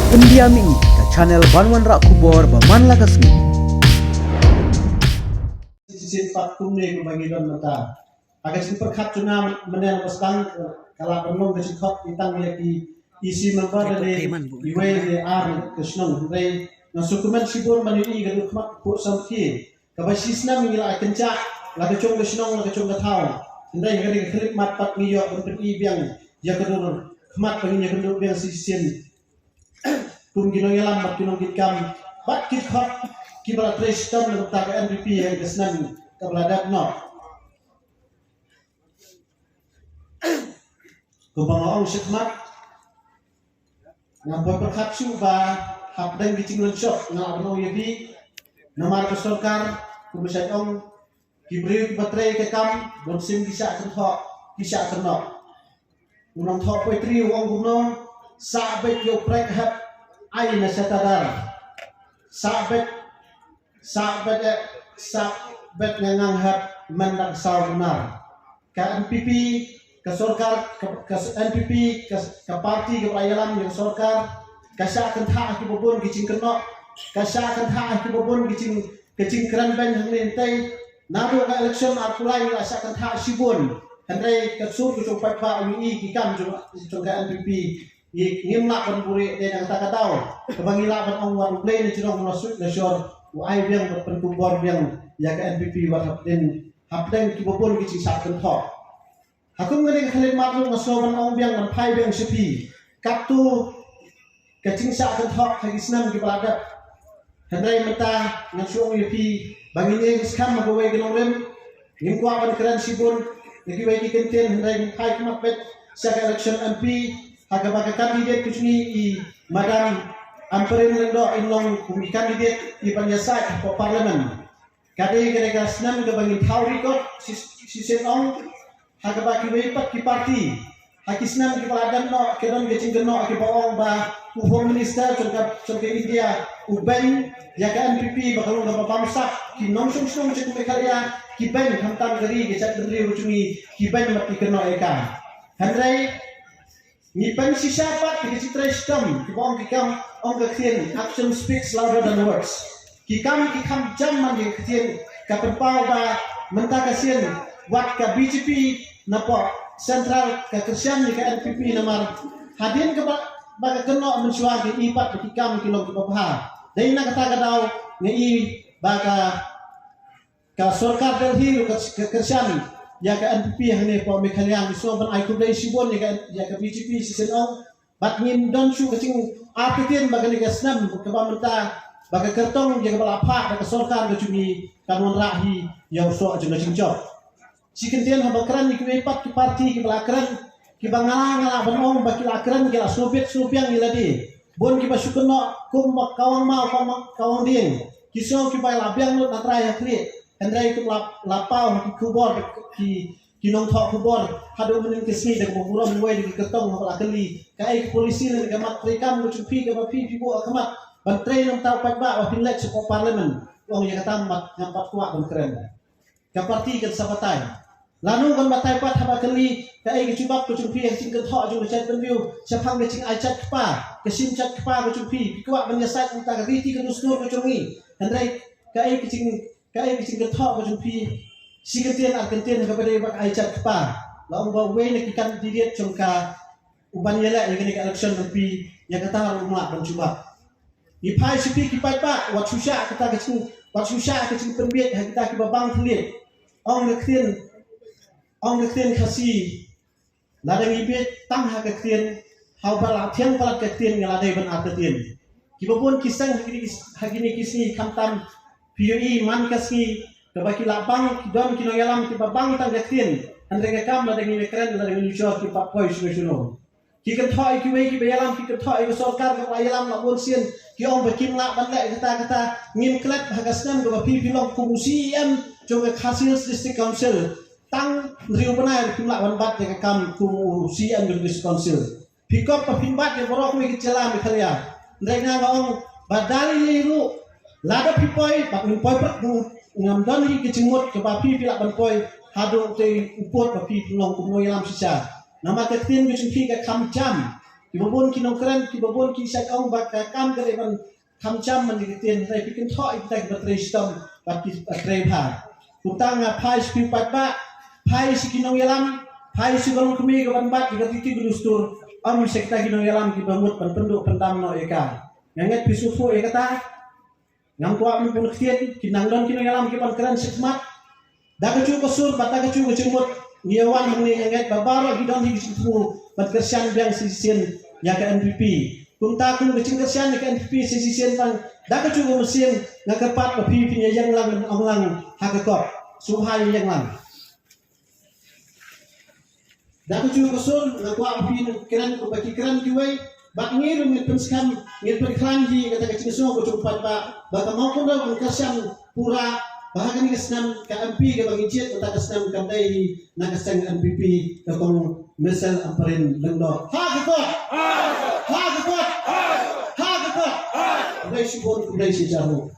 Pendiami ke channel Banwan Rak Kubor Baman Lakasmi. Sisi patung ni kebagian mata. Agar si perkat cuna menel pasang kalau perlu kesikap ditang lagi isi member dari iwe dari ar kesenang dari nasukuman sibur mandiri gaduh mak puk samki. Kabasisna mengila kencak laga cung kesenang laga cung ketau. Dari gaduh klip mat pat miyok berpergi biang dia gaduh mat penginya gaduh biang sisin. Kum ginong yalam mat ginong kitkam bat kitkap kibala trestam letak NPP yang kesenang kabeladat no. Kubangaong sikmat ngampoi perkat suba hapdeng gicing lensyok nga abno yabi namar kesorkar kumisay ong kibri baterai kekam bonsim kisah kenok unang thok poetri wong gumno sabet yo prek hap ay na satadar sabet ngangang hap mendak saunar ka NPP ke sorkar ke NPP ke parti ke pelayanan yang sorkar kasya akan tak akibobon gicing kenok kasya akan tak akibobon gicing keran ben hentai nado ka election arpulai kasya akan tak sibun hentai ke sur ke sopat pa UI kikam juga NPP ngimlak ban buri den yang tak tahu kebangila ban ongwan play ni cirong masuk nasyur uai biang berpenkubor biang ya ke NPP wat den hapdeng kibobon gicing sak kenok. Aku mengenai kalian maklum masalah orang biang dan pai biang sepi. Kaptu kacing sak kentok hagi senam ke peladat. Hendai menta ngasuang yepi banginnya skam magawai genong rem. Ngimkwa ban keren sibun lagi bagi kenten hendai pai kemat sak election MP haga baga kandidat kucni i madam amperin lendo inlong kumi kandidat i panyasai ke parlemen. Kadai kena senam ke bangin tau record sisen ong haga baki weipat ki parti hakisnam ki peladan no kedon gecing geno ki bawang ba home minister contoh India uben ya ke NPP bakal ngapa pamsak ki nongsung cek mekarya ki ben hantam gari gecat geri ucungi ki ben mati geno eka handrai ni pen si siapa ki citra stem ki bawang ki kam ong kekien action speaks louder than words ki kam jam mandi kekien kapen pau ba mentaka sien wat ka BJP napa sentral kekersian ni ke NPP namar hadin ke baga keno mensuar ke ipat ketikam kilong ke babha dai na kata kadau ngi baga ka sorkar Delhi kekersian ya ke NPP hane po mekaliang iso ban ai kudai sibon ya ke BJP sisenong bat ngin don su kecing apitin baga ni kesnam ke pamenta baga kertong ya ke balapa ke sorkar ke cumi kanun rahi yang so aja ngacingcok si kentian hamba keran ni kiwepat ki parti ki balakran ki bangala banong baki lakran ki la soviet yang iladi bon ki basukono kum kawang mau kawang ding ki so ki bai labiang lut natra ya kli hendrai ki lapau ki kubor ki nong thok kubor hadu mening kesni de buram we di ketong hamba lakali kai polisi ni gamat rekam lu cupi ke pi bo akamat bantrei nang tau pat ba wa pinlek sa parlimen wong yang katamat ngampat kuat ban keren ka parti kan sabatai Lanu kan batai pat haba kali kai kecubak kecumpi yang cing kentok jung chat benview siapang ngecing ai chat kepa kesim chat kepa kecumpi kuat menyesat entah riti kenustur kecungi andai kai kecing kentok kecumpi si kentian arkentian kepada bak ai chat kepa laung ba we ne kikan didiet jongka uban yela yang ni election MP yang kata rumah pencubak ni pai sipi kipai pak wat susah kata kecing penbiet kita kibabang telit Ong kektian kasih ladang ibet tang ha kektian hau bala tiang bala kektian ngaladai ban atetian kibapun kisang hagini kisni kamtam PUI man kasni kabaki lapang kidon kinoyalam kibabang tang kektian andre kam ladang ibet keren ladang Indonesia kipapoi suno kikan thoi kiwe kibayalam kikan thoi sorkar kabayalam labon sien ki ong bakim la ban le kata ngim klet hagasnan go pi pilong kumusian joga Khasis District Council tang riu benar pula banbat yang kam kumusian British Council pikop pimbat yang borok mi kecelam kalian mereka ngong badali liru lada pipoi pak pipoi per ngam don hi kecimut ke papi pila banpoi hadu te upot papi pelong kumoy lam sisa nama ketin bisun fi ka kam jam kibabon kinongkran kibabon kisak ong bak kam kare man kamcham man dikitien rai pikin tho itak batrei stom baki batrei bha utanga phai spi patba phai sikinong yalam phai sigolong kemi gaban bat dikati gustur am sekta kinong yalam kibamut pan penduk pendam no eka nganget pisufo ekata ngam kwa mi pun kitien kinangdon kinong yalam kiban kran sikmat dakacu kosur batakacu kecumut nyawan mengni nganget babaro gidon higisifu bat kersian biang sisien ya ke NPP kunta kun kecing kersian ke NPP sisien pang dakacu mesin ngakepat papi pinya yang lang onglang hakakop suhai yang lang dakacu kosur ngakwa api kiran ko baki kiran kiwai bak ngir mit penskam ngir perklanji kata kecing so ko cupat ba baka mau kun da kersian pura bahagian kesnam ke MP ke bagi cit kata kesnam kadai nak kesang NPP ke kong misal amparin lendo ha gekot ha gekot ha gekot kudai sibon kudai sijaru